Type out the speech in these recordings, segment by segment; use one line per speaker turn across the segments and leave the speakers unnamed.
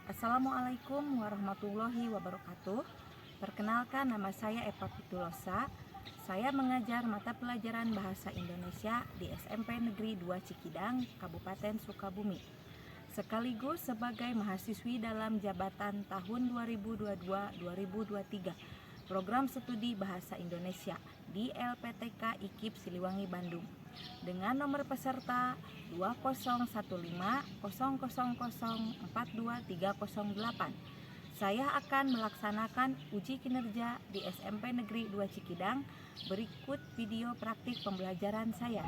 Assalamualaikum warahmatullahi wabarakatuh. Perkenalkan, nama saya Eva Fitulosa. Saya mengajar mata pelajaran Bahasa Indonesia di SMP Negeri 2 Cikidang, Kabupaten Sukabumi. Sekaligus sebagai mahasiswi dalam jabatan tahun 2022-2023 Program Studi Bahasa Indonesia di LPTK IKIP Siliwangi, Bandung, dengan nomor peserta 201500042308. Saya akan melaksanakan uji kinerja di SMP Negeri 2 Cikidang. Berikut video praktik pembelajaran saya.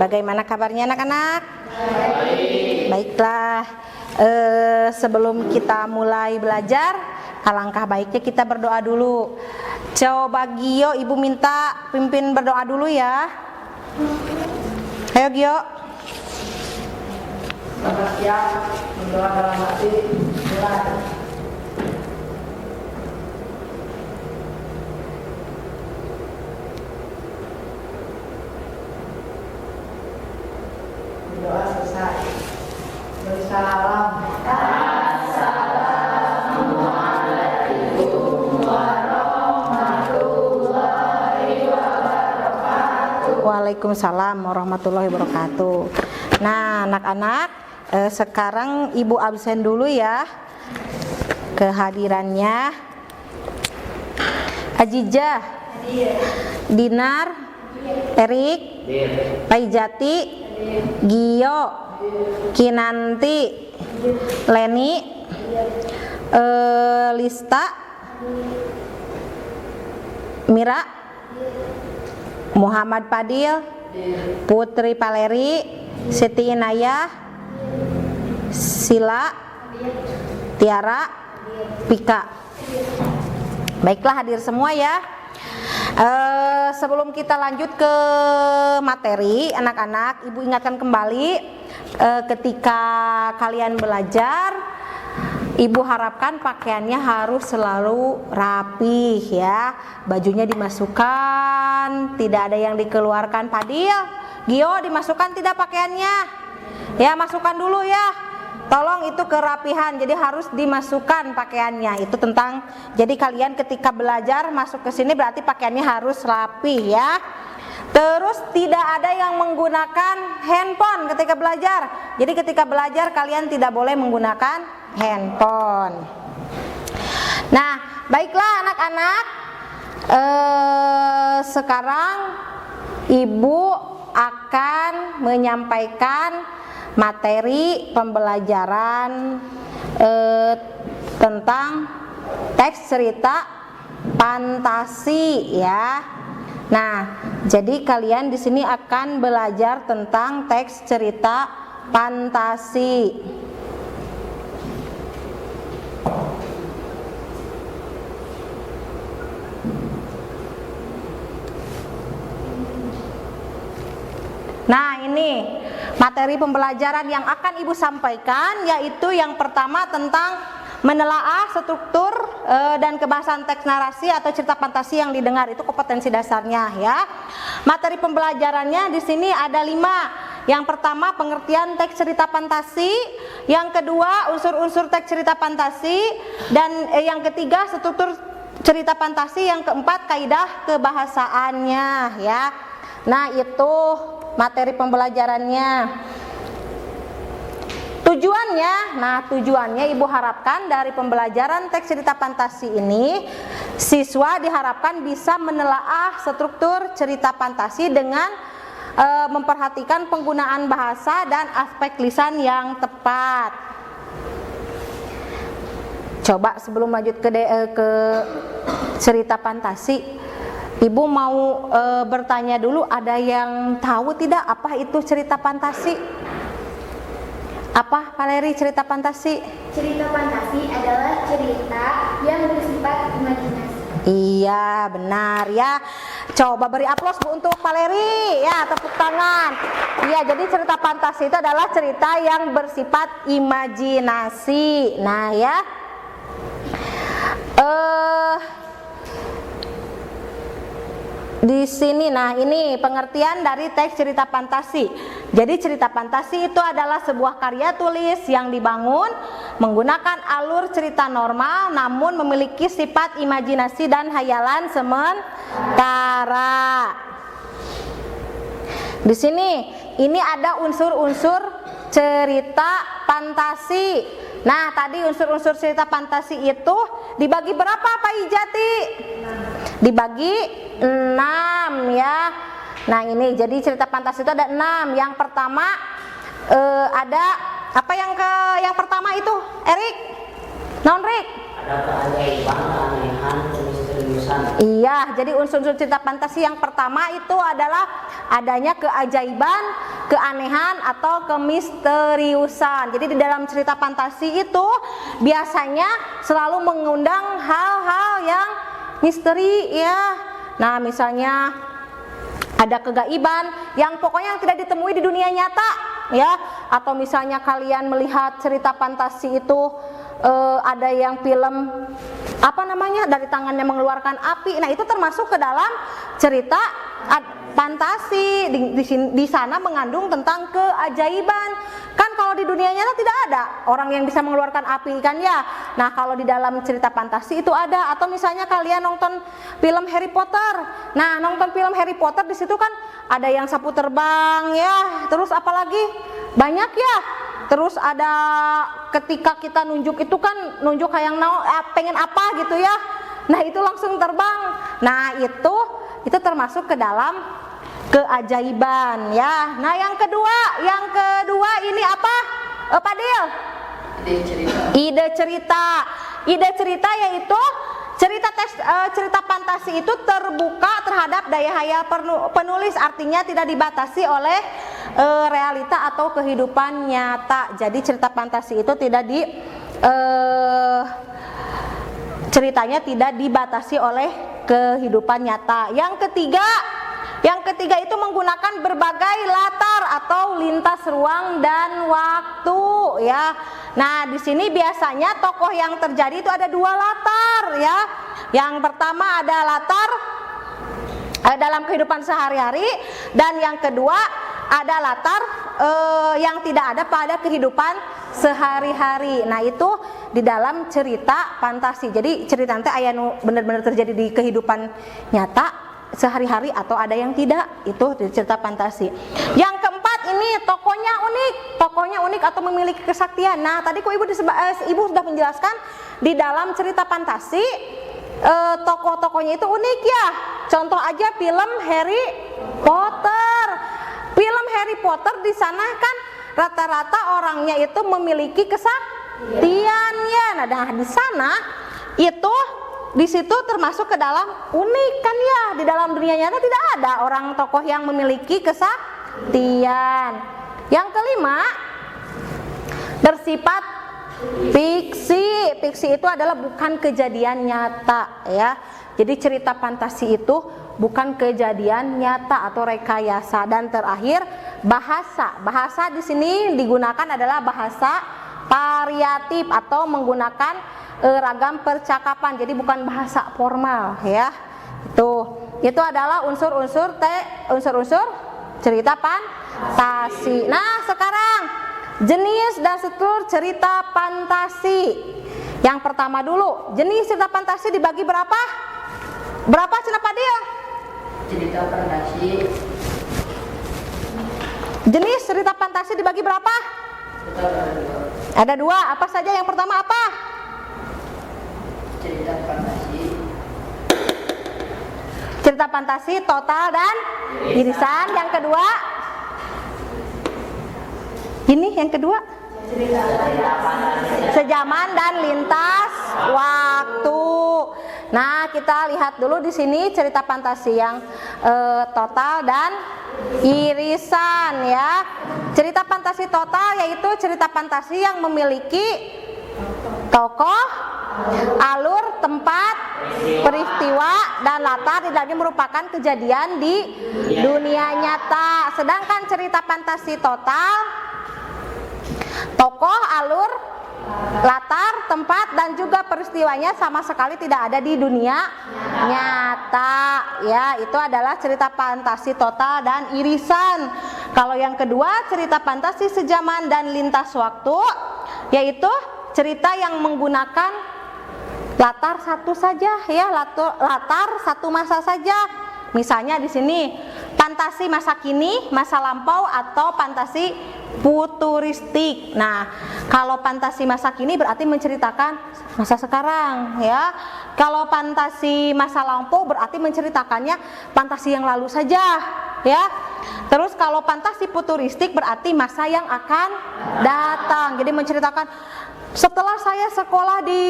Bagaimana kabarnya anak-anak? Baiklah, sebelum kita mulai belajar, alangkah baiknya kita berdoa dulu. Coba Gio, Ibu minta pimpin berdoa dulu ya. Ayo Gio.
Selamat siang, berdoa dalam hati, mulai. Doa selesai. Beri salam. Assalamualaikum warahmatullahi wabarakatuh.
Waalaikumsalam warahmatullahi wabarakatuh. Nah, anak-anak, sekarang Ibu absen dulu ya kehadirannya. Ajijah, Dinar, Erik, Paijati, Gio, Kinanti, Leni, Lista, Mira, Muhammad Fadil, Putri Valeri, Siti Inayah, Sila, Tiara, Pika. Baiklah, hadir semua ya. Sebelum kita lanjut ke materi, anak-anak, Ibu ingatkan kembali, ketika kalian belajar, Ibu harapkan pakaiannya harus selalu rapih ya. Bajunya dimasukkan, tidak ada yang dikeluarkan. Fadil, Gio, dimasukkan tidak pakaiannya? Ya, masukkan dulu ya. Tolong itu kerapihan, jadi harus dimasukkan pakaiannya. Itu tentang, jadi kalian ketika belajar masuk ke sini berarti pakaiannya harus rapi ya. Terus tidak ada yang menggunakan handphone ketika belajar. Jadi ketika belajar kalian tidak boleh menggunakan handphone. Nah, baiklah anak-anak, sekarang Ibu akan menyampaikan materi pembelajaran tentang teks cerita fantasi ya. Nah, jadi kalian di sini akan belajar tentang teks cerita fantasi. Nah, ini materi pembelajaran yang akan Ibu sampaikan, yaitu yang pertama tentang menelaah struktur dan kebahasan teks narasi atau cerita fantasi yang didengar. Itu kompetensi dasarnya ya. Materi pembelajarannya di sini ada 5. Yang pertama pengertian teks cerita fantasi, yang kedua unsur-unsur teks cerita fantasi, dan yang ketiga struktur cerita fantasi, yang keempat kaidah kebahasaannya ya. Nah, itu materi pembelajarannya. Tujuannya Ibu harapkan dari pembelajaran teks cerita fantasi ini, siswa diharapkan bisa menelaah struktur cerita fantasi dengan memperhatikan penggunaan bahasa dan aspek lisan yang tepat. Coba sebelum lanjut ke cerita fantasi, Ibu mau bertanya dulu, ada yang tahu tidak apa itu cerita fantasi? Apa, Valeri, cerita fantasi?
Cerita fantasi adalah cerita yang bersifat imajinasi.
Iya, benar ya. Coba beri aplaus Bu untuk Valeri, ya, tepuk tangan. Iya, jadi cerita fantasi itu adalah cerita yang bersifat imajinasi. Nah, ya. Di sini, nah ini pengertian dari teks cerita fantasi. Jadi cerita fantasi itu adalah sebuah karya tulis yang dibangun menggunakan alur cerita normal, namun memiliki sifat imajinasi dan hayalan sementara. Di sini, ini ada unsur-unsur cerita fantasi. Nah, tadi unsur-unsur cerita fantasi itu dibagi berapa, Pak Ijati? Dibagi 6 ya. Nah, ini jadi cerita fantasi itu ada 6. Yang pertama ada apa yang pertama itu? Erik? Non Rik?
Ada keajaiban, keanehan, kemisteriusan.
Iya, jadi unsur-unsur cerita fantasi yang pertama itu adalah adanya keajaiban, keanehan atau kemisteriusan. Jadi di dalam cerita fantasi itu biasanya selalu mengundang hal-hal yang misteri ya. Nah, misalnya ada kegaiban yang pokoknya yang tidak ditemui di dunia nyata ya. Atau misalnya kalian melihat cerita fantasi itu ada yang film apa namanya dari tangannya mengeluarkan api. Nah, itu termasuk ke dalam cerita fantasi. Di sana mengandung tentang keajaiban. Kan kalau di dunia nyata tidak ada orang yang bisa mengeluarkan api kan ya. Nah, kalau di dalam cerita fantasi itu ada. Atau misalnya kalian nonton film Harry Potter. Nah, nonton film Harry Potter di situ kan ada yang sapu terbang ya. Terus apalagi banyak ya. Terus ada ketika kita nunjuk itu kan nunjuk kayak pengen apa gitu ya. Nah, itu langsung terbang. Nah, itu termasuk ke dalam keajaiban ya. Nah, yang kedua ini apa? Pak Dil? Ide cerita yaitu cerita fantasi itu terbuka terhadap daya hayal penulis, artinya tidak dibatasi oleh realita atau kehidupan nyata. Jadi cerita fantasi itu ceritanya tidak dibatasi oleh kehidupan nyata. Yang ketiga itu menggunakan berbagai latar atau lintas ruang dan waktu ya. Nah, di sini biasanya tokoh yang terjadi itu ada 2 latar ya. Yang pertama ada latar dalam kehidupan sehari-hari, dan yang kedua ada latar yang tidak ada pada kehidupan sehari-hari. Nah, itu di dalam cerita fantasi. Jadi cerita nanti aya benar-benar terjadi di kehidupan nyata sehari-hari atau ada yang tidak, itu di cerita fantasi. Yang keempat ini tokohnya unik atau memiliki kesaktian. Nah, tadi kok ibu sudah menjelaskan di dalam cerita fantasi tokoh-tokohnya itu unik ya. Contoh aja film Harry Potter. Film Harry Potter di sana kan rata-rata orangnya itu memiliki kesaktian ya. Nah, di sana itu di situ termasuk ke dalam unik kan ya. Di dalam dunia nyata tidak ada orang tokoh yang memiliki kesaktian. Yang kelima, bersifat fiksi. Fiksi itu adalah bukan kejadian nyata ya. Jadi cerita fantasi itu bukan kejadian nyata atau rekayasa. Dan terakhir, bahasa. Bahasa di sini digunakan adalah bahasa variatif atau menggunakan ragam percakapan. Jadi bukan bahasa formal ya. Itu adalah unsur-unsur cerita fantasi. Nah, sekarang jenis dan struktur cerita fantasi. Yang pertama dulu, jenis cerita fantasi dibagi berapa? Berapa Cina Padil?
Cerita fantasi.
Jenis cerita fantasi dibagi berapa? Ada 2. Apa saja? Yang pertama apa?
Cerita fantasi.
Cerita fantasi total dan irisan. Yang kedua? Ini yang kedua? Sejaman dan lintas waktu. Nah, kita lihat dulu di sini cerita fantasi yang total dan irisan ya. Cerita fantasi total yaitu cerita fantasi yang memiliki tokoh, alur, tempat, peristiwa, dan latar di dalamnya merupakan kejadian di dunia nyata. Sedangkan cerita fantasi total, tokoh, alur, latar, tempat, dan juga peristiwanya sama sekali tidak ada di dunia nyata. Ya, itu adalah cerita fantasi total dan irisan. Kalau yang kedua, cerita fantasi sejaman dan lintas waktu, yaitu cerita yang menggunakan latar satu saja ya, latar satu masa saja. Misalnya di sini fantasi masa kini, masa lampau, atau fantasi futuristik. Nah, kalau fantasi masa kini berarti menceritakan masa sekarang ya. Kalau fantasi masa lampau berarti menceritakannya fantasi yang lalu saja ya. Terus kalau fantasi futuristik berarti masa yang akan datang. Jadi menceritakan setelah saya sekolah di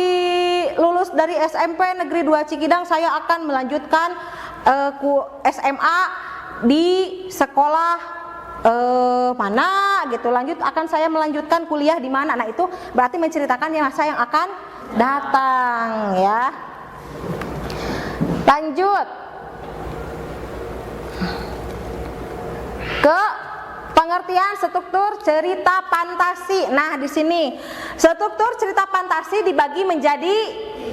lulus dari SMP Negeri 2 Cikidang, saya akan melanjutkan SMA di sekolah mana gitu. Akan saya melanjutkan kuliah di mana. Nah, itu berarti menceritakan masa yang akan datang ya. Lanjut ke pengertian struktur cerita fantasi. Nah, di sini struktur cerita fantasi dibagi menjadi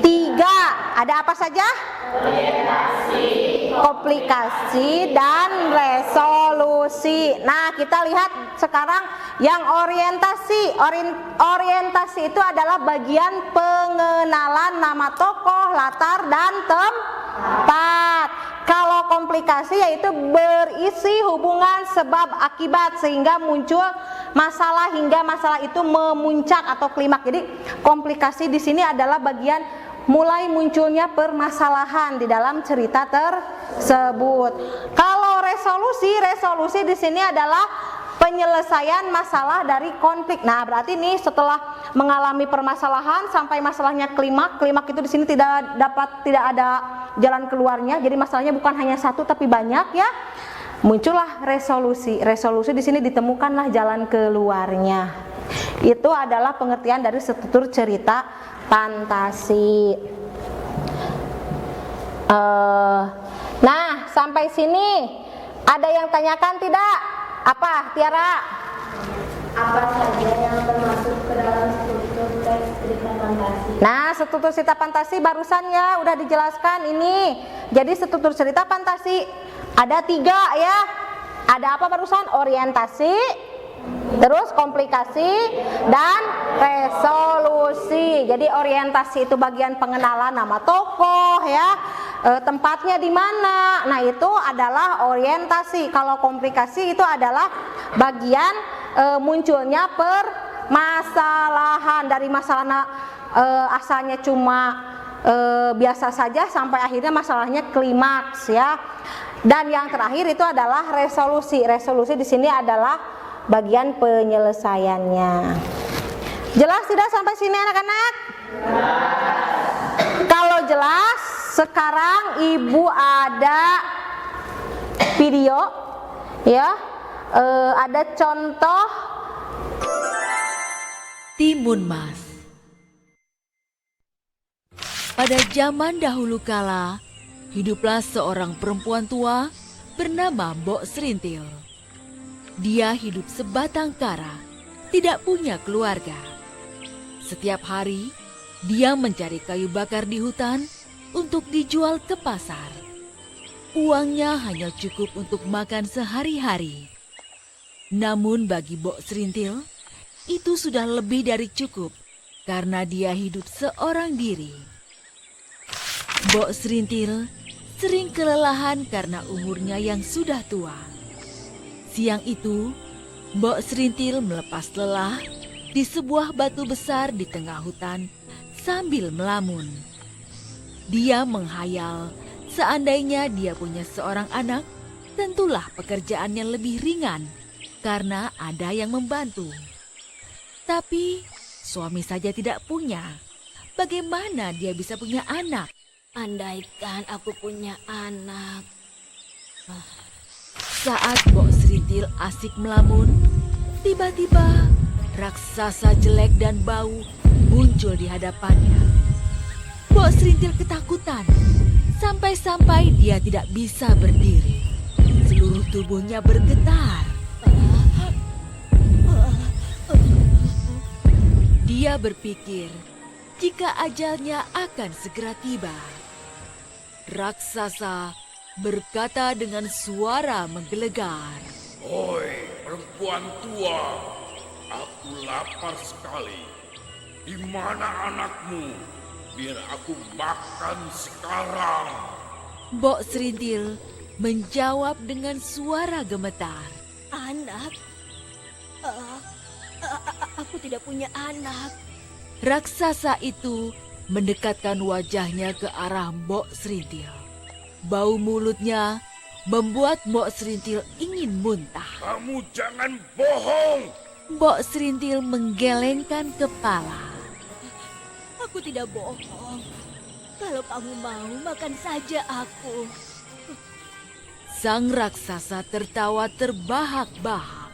3. Ada apa saja? Orientasi, komplikasi, dan resolusi. Nah, kita lihat sekarang yang orientasi. Orientasi itu adalah bagian pengenalan nama tokoh, latar, dan tempat. Kalau komplikasi yaitu berisi hubungan sebab akibat sehingga muncul masalah hingga masalah itu memuncak atau klimaks. Jadi komplikasi di sini adalah bagian mulai munculnya permasalahan di dalam cerita tersebut. Kalau resolusi di sini adalah penyelesaian masalah dari konflik. Nah, berarti nih setelah mengalami permasalahan sampai masalahnya klimaks itu di sini tidak ada jalan keluarnya. Jadi masalahnya bukan hanya satu tapi banyak ya. Muncullah resolusi. Resolusi di sini ditemukanlah jalan keluarnya. Itu adalah pengertian dari struktur cerita fantasi. Nah, sampai sini ada yang tanyakan tidak? Apa, Tiara?
Apa saja yang termasuk ke dalam struktur teks cerita fantasi?
Nah, struktur cerita fantasi barusan ya udah dijelaskan ini. Jadi struktur cerita fantasi ada 3 ya. Ada apa barusan? Orientasi, terus komplikasi, dan resolusi. Jadi orientasi itu bagian pengenalan nama tokoh ya. Tempatnya di mana. Nah, itu adalah orientasi. Kalau komplikasi itu adalah bagian munculnya permasalahan dari masalah asalnya cuma biasa saja sampai akhirnya masalahnya klimaks ya. Dan yang terakhir itu adalah resolusi. Resolusi di sini adalah bagian penyelesaiannya. Jelas tidak sampai sini anak-anak? Kalau jelas, sekarang Ibu ada video ya. Ada contoh
Timun Mas. Pada zaman dahulu kala, hiduplah seorang perempuan tua bernama Mbok Serintil. Dia hidup sebatang kara, tidak punya keluarga. Setiap hari, dia mencari kayu bakar di hutan untuk dijual ke pasar. Uangnya hanya cukup untuk makan sehari-hari. Namun bagi Mbok Serintil, itu sudah lebih dari cukup karena dia hidup seorang diri. Mbok Serintil sering kelelahan karena umurnya yang sudah tua. Siang itu, Mbok Serintil melepas lelah di sebuah batu besar di tengah hutan sambil melamun. Dia menghayal seandainya dia punya seorang anak, tentulah pekerjaannya lebih ringan karena ada yang membantu. Tapi suami saja tidak punya. Bagaimana dia bisa punya anak?
Andaikan aku punya anak.
Saat Mbok Serintil asik melamun, tiba-tiba raksasa jelek dan bau muncul di hadapannya. Mbok Serintil ketakutan, sampai-sampai dia tidak bisa berdiri. Seluruh tubuhnya bergetar. Dia berpikir jika ajalnya akan segera tiba. Raksasa berkata dengan suara menggelegar.
Oi, perempuan tua, aku lapar sekali. Di mana anakmu? Biar aku makan sekarang.
Mbok Serintil menjawab dengan suara gemetar.
Anak? Aku tidak punya anak.
Raksasa itu mendekatkan wajahnya ke arah Mbok Serintil. Bau mulutnya membuat Mbok Serintil ingin muntah.
Kamu jangan bohong.
Mbok Serintil menggelengkan kepala.
Aku tidak bohong. Kalau kamu mau, makan saja aku.
Sang raksasa tertawa terbahak-bahak.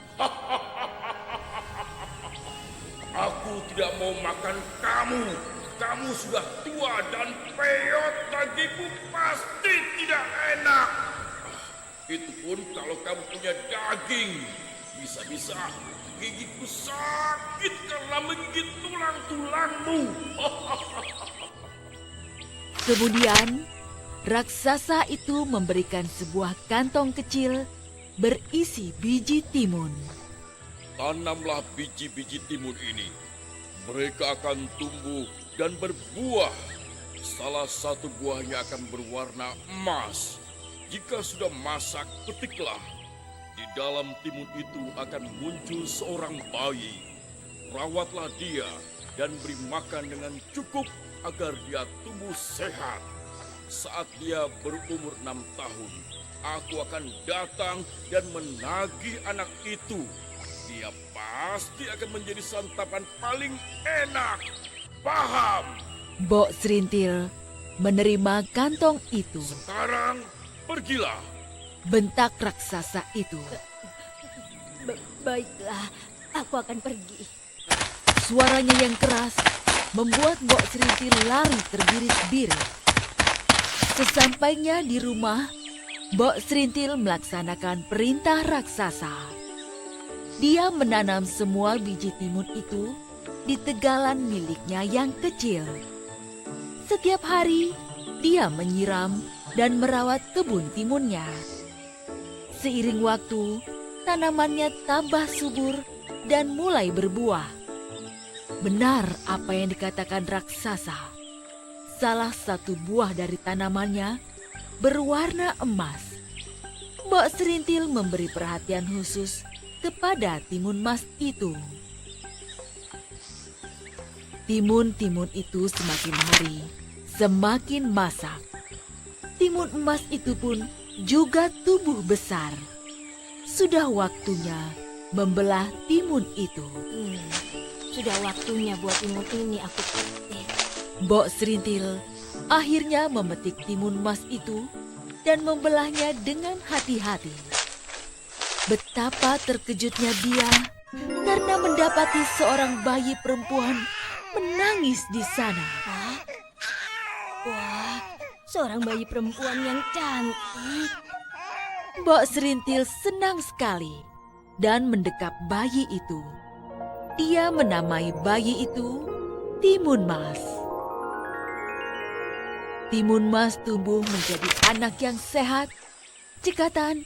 Aku tidak mau makan kamu. Kamu sudah tua dan peyot, bagiku pasti tidak enak. Itu pun kalau kamu punya daging. Bisa-bisa gigiku sakit karena menggigit tulang-tulangmu.
Kemudian, raksasa itu memberikan sebuah kantong kecil berisi biji timun.
Tanamlah biji-biji timun ini. Mereka akan tumbuh dan berbuah. Salah satu buahnya akan berwarna emas. Jika sudah masak, petiklah. Di dalam timun itu akan muncul seorang bayi. Rawatlah dia dan beri makan dengan cukup agar dia tumbuh sehat. Saat dia berumur 6 tahun, aku akan datang dan menagih anak itu. Dia pasti akan menjadi santapan paling enak. Paham?
Mbok Serintil menerima kantong itu.
Sekarang pergilah.
Bentak raksasa itu.
Baiklah, aku akan pergi.
Suaranya yang keras membuat Mbok Serintil lari terbirit-birit. Sesampainya di rumah, Mbok Serintil melaksanakan perintah raksasa. Dia menanam semua biji timun itu di tegalan miliknya yang kecil. Setiap hari, dia menyiram dan merawat kebun timunnya. Seiring waktu, tanamannya tambah subur dan mulai berbuah. Benar apa yang dikatakan raksasa. Salah satu buah dari tanamannya berwarna emas. Mbok Serintil memberi perhatian khusus kepada timun emas itu. Timun-timun itu semakin hari semakin masak. Timun emas itu pun juga tumbuh besar. Sudah waktunya membelah timun itu.
Sudah waktunya buat timun ini aku petik.
Mbok Serintil akhirnya memetik timun emas itu dan membelahnya dengan hati-hati. Betapa terkejutnya dia karena mendapati seorang bayi perempuan menangis di sana.
Hah? Wah, seorang bayi perempuan yang cantik.
Mbok Serintil senang sekali dan mendekap bayi itu. Dia menamai bayi itu Timun Mas. Timun Mas tumbuh menjadi anak yang sehat, cekatan,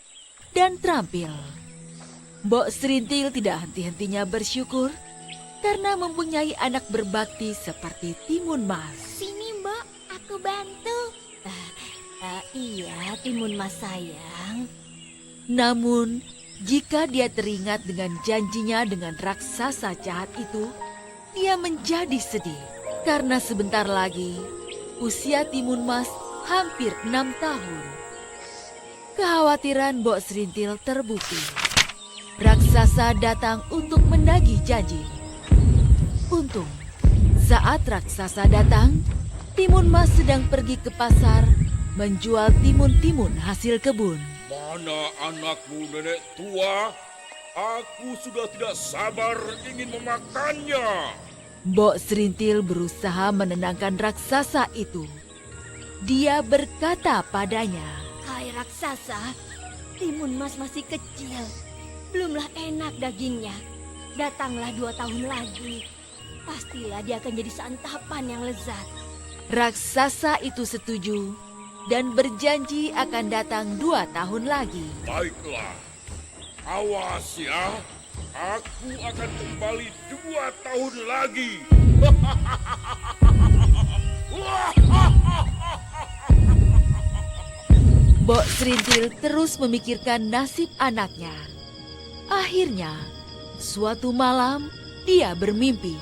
dan terampil. Mbok Serintil tidak henti-hentinya bersyukur karena mempunyai anak berbakti seperti Timun Mas.
Sini Mbak, aku bantu. Iya, Timun Mas sayang.
Namun, jika dia teringat dengan janjinya dengan raksasa jahat itu, dia menjadi sedih. Karena sebentar lagi, usia Timun Mas hampir 6 tahun. Kekhawatiran Mbok Serintil terbukti. Raksasa datang untuk menagih janji. Untung, saat raksasa datang, Timun Mas sedang pergi ke pasar menjual timun-timun hasil kebun.
Mana anakmu, nenek tua? Aku sudah tidak sabar ingin memakannya.
Mbok Serintil berusaha menenangkan raksasa itu. Dia berkata padanya,
Hai raksasa, timun Mas masih kecil. Belumlah enak dagingnya. Datanglah 2 tahun lagi. Pastilah dia akan jadi santapan yang lezat.
Raksasa itu setuju dan berjanji akan datang 2 tahun lagi.
Baiklah, awas ya. Aku akan kembali 2 tahun lagi.
Mbok Serintil terus memikirkan nasib anaknya. Akhirnya, suatu malam dia bermimpi.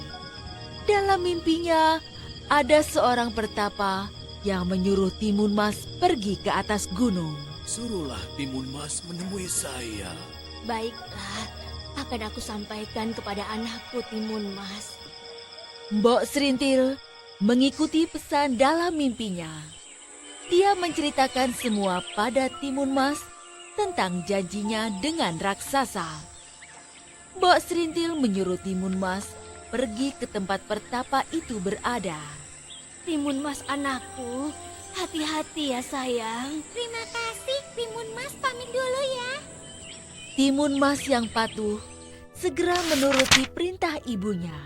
Dalam mimpinya, ada seorang pertapa yang menyuruh Timun Mas pergi ke atas gunung.
Suruhlah Timun Mas menemui saya.
Baiklah, akan aku sampaikan kepada anakku Timun Mas.
Mbok Serintil mengikuti pesan dalam mimpinya. Dia menceritakan semua pada Timun Mas tentang janjinya dengan raksasa. Mbok Serintil menyuruh Timun Mas pergi ke tempat pertapa itu berada.
Timun Mas anakku, hati-hati ya sayang.
Terima kasih, Timun Mas, pamit dulu ya.
Timun Mas yang patuh segera menuruti perintah ibunya.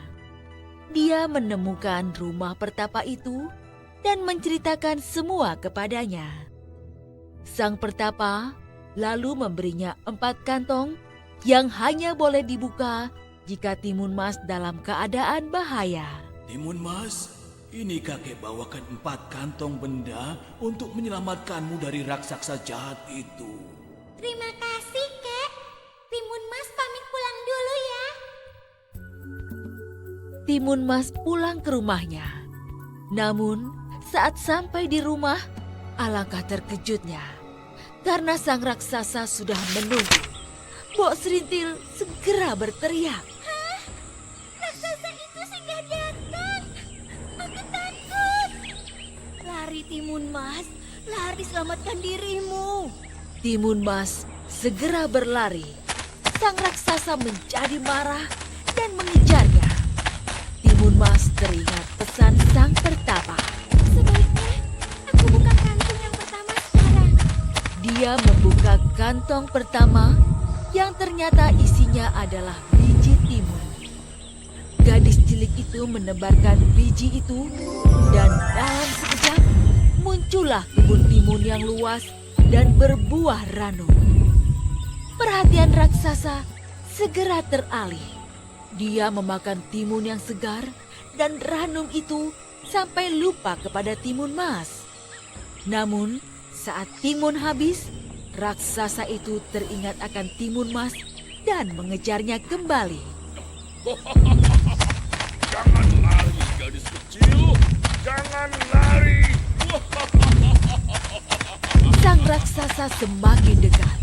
Dia menemukan rumah pertapa itu dan menceritakan semua kepadanya. Sang pertapa lalu memberinya 4 kantong yang hanya boleh dibuka jika Timun Mas dalam keadaan bahaya.
Timun Mas, ini kakek bawakan 4 kantong benda untuk menyelamatkanmu dari raksasa jahat itu.
Terima kasih, Kek. Timun Mas pamit pulang dulu ya.
Timun Mas pulang ke rumahnya. Namun, saat sampai di rumah, alangkah terkejutnya karena sang raksasa sudah menunggu. Mbok Serintil segera berteriak.
Raksasa itu sudah datang. Aku takut.
Lari Timun Mas, lari selamatkan dirimu.
Timun Mas segera berlari. Sang raksasa menjadi marah dan mengejarnya. Timun Mas teringat pesan sang pertapa.
Sebaiknya aku buka kantung yang pertama sekarang.
Dia membuka kantong pertama yang ternyata isinya adalah biji timun. Gadis cilik itu menebarkan biji itu dan dalam sekejap muncullah kebun timun yang luas dan berbuah ranum. Perhatian raksasa segera teralih. Dia memakan timun yang segar dan ranum itu sampai lupa kepada Timun Mas. Namun, saat timun habis, raksasa itu teringat akan Timun Mas dan mengejarnya kembali.
Jangan lari, gadis kecil. Jangan lari.
Sang raksasa semakin dekat.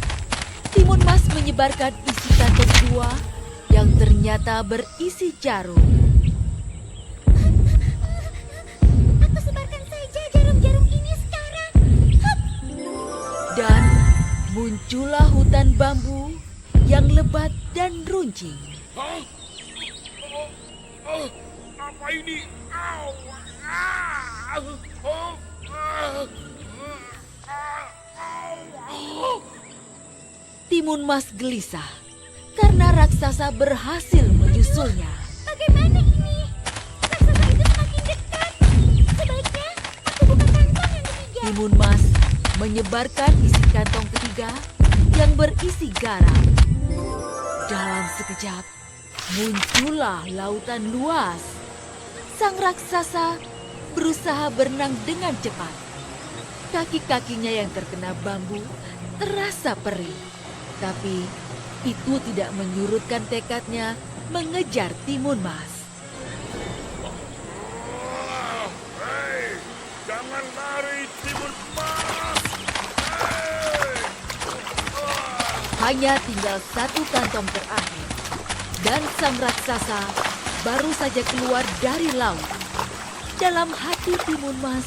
Timun Mas menyebarkan isi kantong kedua yang ternyata berisi jarum.
Aku sebarkan saja jarum-jarum ini sekarang. Hup.
Dan muncullah hutan bambu yang lebat dan runcing.
Hah? Apa ini? Au! Ah! Oh! Ah! Au!
Timun Mas gelisah karena raksasa berhasil menyusulnya.
Bagaimana ini? Raksasa itu semakin dekat. Sebaiknya aku buka kantong yang ketiga.
Timun Mas menyebarkan isi kantong ketiga yang berisi garam. Dalam sekejap, muncullah lautan luas. Sang raksasa berusaha berenang dengan cepat. Kaki-kakinya yang terkena bambu terasa perih. Tapi itu tidak menyurutkan tekadnya mengejar Timun Mas.
Hei, jangan lari, Timun Mas! Hei!
Hanya tinggal 1 kantong terakhir. Dan sang raksasa baru saja keluar dari laut. Dalam hati Timun Mas,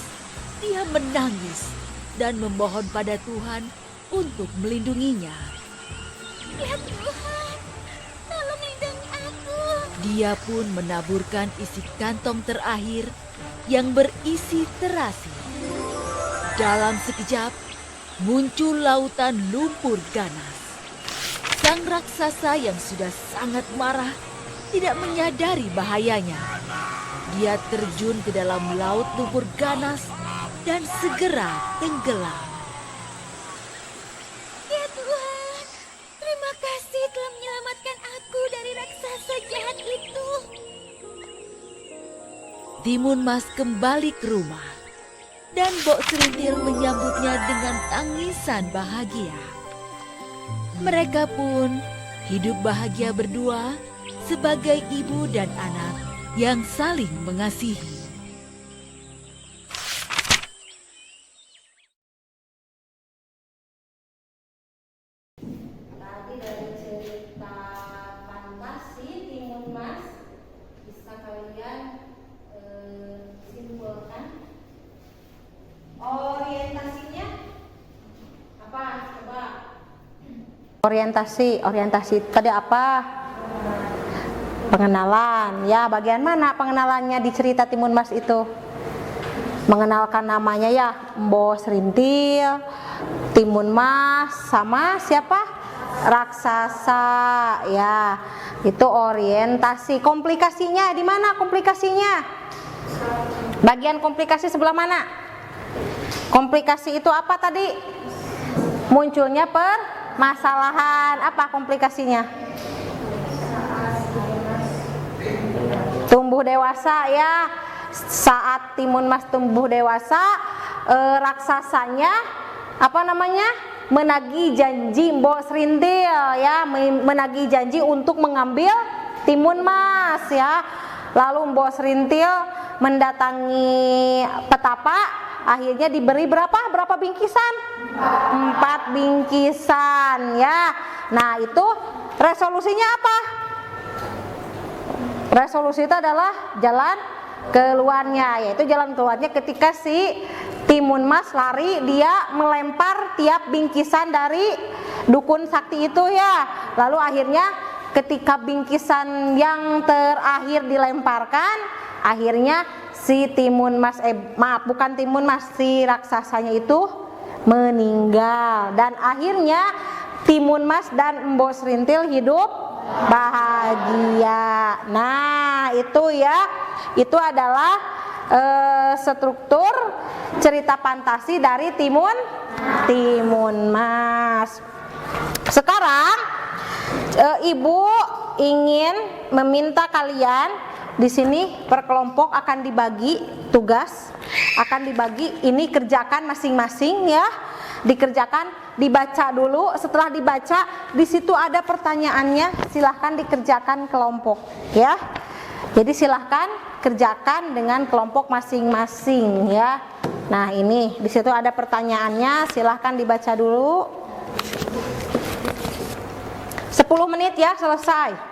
dia menangis dan memohon pada Tuhan untuk melindunginya.
Ya Tuhan, tolong lindungi aku.
Dia pun menaburkan isi kantong terakhir yang berisi terasi. Dalam sekejap, muncul lautan lumpur ganas. Sang raksasa yang sudah sangat marah tidak menyadari bahayanya. Dia terjun ke dalam laut lumpur ganas dan segera tenggelam.
Ya Tuhan, terima kasih telah menyelamatkan aku dari raksasa jahat itu.
Timun Mas kembali ke rumah dan Mbok Serintil menyambutnya dengan tangisan bahagia. Mereka pun hidup bahagia berdua sebagai ibu dan anak yang saling mengasihi.
Tadi dari cerita fantasi Timun Mas bisa kalian simpulkan orientasinya apa? Coba. Orientasi tadi apa? Pengenalan. Ya, bagian mana pengenalannya di cerita Timun Mas itu? Mengenalkan namanya ya, Mbok Serintil, Timun Mas, sama siapa? Raksasa. Ya, itu orientasi. Komplikasinya di mana komplikasinya? Bagian komplikasi sebelah mana? Komplikasi itu apa tadi? Munculnya permasalahan. Apa komplikasinya? Tumbuh dewasa ya. Saat Timun Mas tumbuh dewasa, raksasanya apa namanya? Menagih janji Mbok Serintil ya, menagih janji untuk mengambil Timun Mas ya. Lalu Mbok Serintil mendatangi petapa, akhirnya diberi berapa bingkisan? 4 bingkisan ya. Nah, itu resolusinya apa? Resolusi itu adalah jalan keluarnya, yaitu jalan keluarnya ketika si Timun Mas lari, dia melempar tiap bingkisan dari dukun sakti itu ya. Lalu akhirnya ketika bingkisan yang terakhir dilemparkan, akhirnya si Timun Mas bukan Timun Mas, si raksasanya itu meninggal, dan akhirnya Timun Mas dan Mbok Serintil hidup bahagia. Nah, itu ya, itu adalah struktur cerita fantasi dari Timun Mas. Sekarang ibu ingin meminta kalian di sini per kelompok akan dibagi tugas, akan dibagi ini kerjakan masing-masing ya. Dikerjakan, dibaca dulu. Setelah dibaca, di situ ada pertanyaannya, silahkan dikerjakan kelompok ya. Jadi silahkan kerjakan dengan kelompok masing-masing ya. Nah, ini di situ ada pertanyaannya, silahkan dibaca dulu. 10 menit ya, selesai.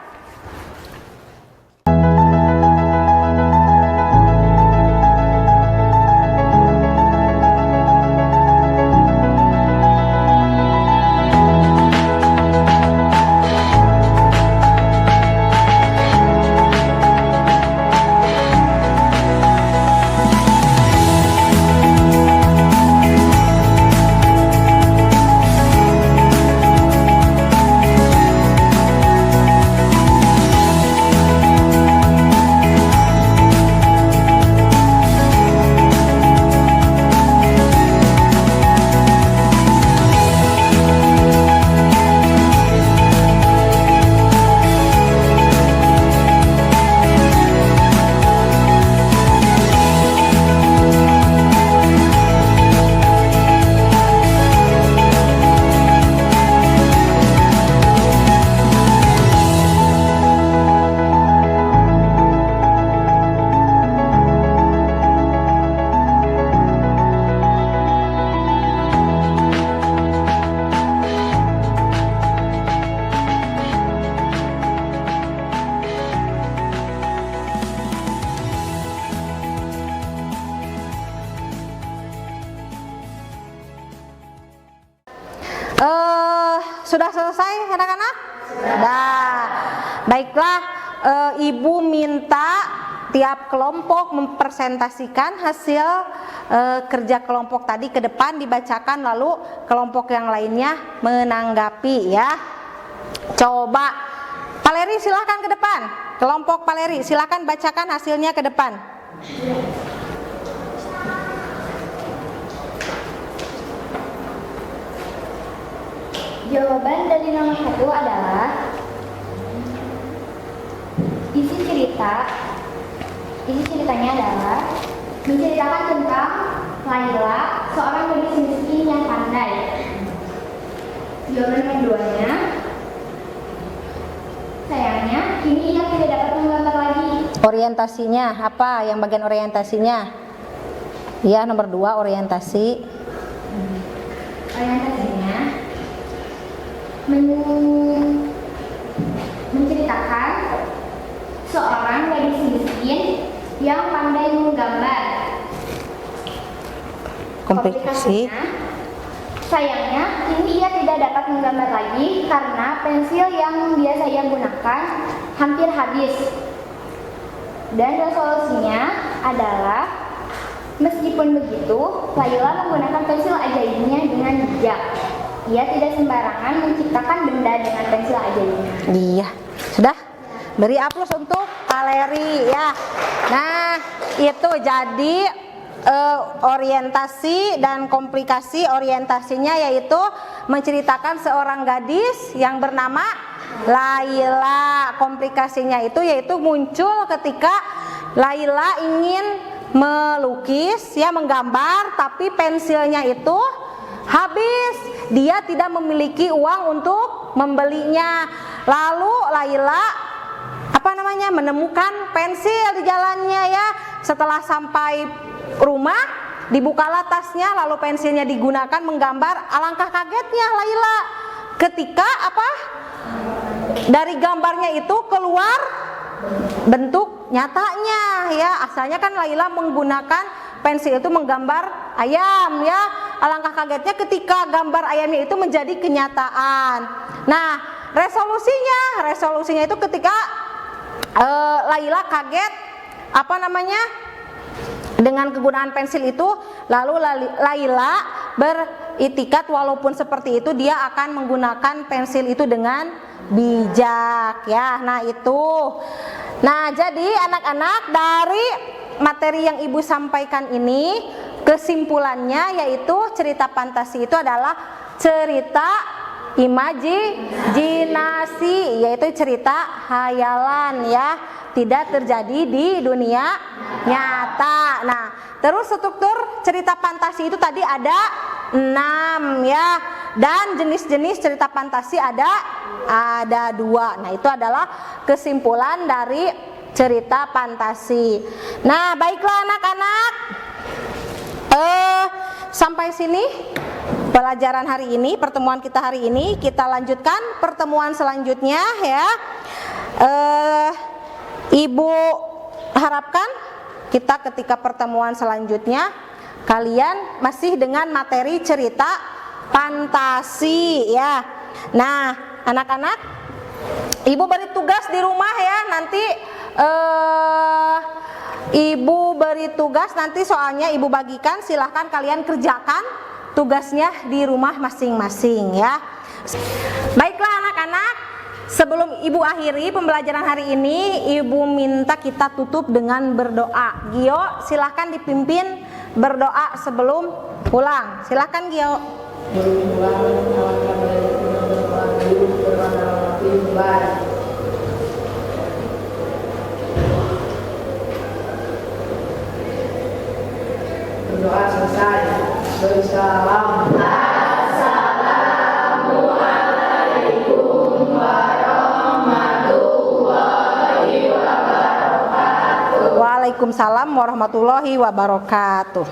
sudah selesai anak-anak? Sudah. Baiklah, Ibu minta tiap kelompok mempresentasikan hasil kerja kelompok tadi ke depan dibacakan, lalu kelompok yang lainnya menanggapi ya. Coba Paleri silahkan ke depan. Kelompok Paleri silahkan bacakan hasilnya ke depan.
Jawaban dari nomor 1 adalah isi ceritanya adalah menceritakan tentang Laila, seorang gadis miskin yang pandai. Jawaban keduanya, sayangnya kini ia tidak dapat menggambar lagi.
Orientasinya apa? Yang bagian orientasinya? Ya, nomor 2 orientasi.
Orientasinya menceritakan seorang gadis miskin yang pandai menggambar.
Komplikasi.
Sayangnya kini ia tidak dapat menggambar lagi karena pensil yang biasa ia gunakan hampir habis. Dan resolusinya adalah meskipun begitu, Laila menggunakan pensil ajaibnya dengan bijak. Ia tidak sembarangan menciptakan benda dengan pensil ajaibnya.
Iya, sudah. Beri aplaus untuk Paleri ya. Nah, itu jadi orientasi dan komplikasi. Orientasinya yaitu menceritakan seorang gadis yang bernama Laila. Komplikasinya itu yaitu muncul ketika Laila ingin melukis ya, menggambar, tapi pensilnya itu habis. Dia tidak memiliki uang untuk membelinya. Lalu Laila menemukan pensil di jalannya ya. Setelah sampai rumah, dibukalah tasnya, lalu pensilnya digunakan menggambar. Alangkah kagetnya Laila ketika dari gambarnya itu keluar bentuk nyatanya ya. Asalnya kan Laila menggunakan pensil itu menggambar ayam ya. Alangkah kagetnya ketika gambar ayamnya itu menjadi kenyataan. Nah, resolusinya itu ketika Laila kaget dengan kegunaan pensil itu, lalu Laila beritikat walaupun seperti itu dia akan menggunakan pensil itu dengan bijak ya. Nah, itu. Nah, jadi anak-anak, dari materi yang Ibu sampaikan ini, kesimpulannya yaitu cerita fantasi itu adalah cerita imajinasi, yaitu cerita hayalan ya, tidak terjadi di dunia nyata. Nah, terus struktur cerita fantasi itu tadi ada 6 ya, dan jenis-jenis cerita fantasi ada 2. Nah, itu adalah kesimpulan dari cerita fantasi. Nah, baiklah anak-anak, sampai sini pelajaran hari ini, pertemuan kita hari ini. Kita lanjutkan pertemuan selanjutnya ya. Ibu harapkan kita ketika pertemuan selanjutnya kalian masih dengan materi cerita fantasi ya. Nah, anak-anak, Ibu beri tugas di rumah ya. Nanti Ibu beri tugas, nanti soalnya Ibu bagikan, silahkan kalian kerjakan tugasnya di rumah masing-masing ya. Baiklah anak-anak, sebelum Ibu akhiri pembelajaran hari ini, Ibu minta kita tutup dengan berdoa. Gio, silahkan dipimpin berdoa sebelum pulang. Silahkan Gio.
Berdoa selesai. Bersalam. Assalamualaikum warahmatullahi wabarakatuh.
Waalaikumsalam warahmatullahi wabarakatuh.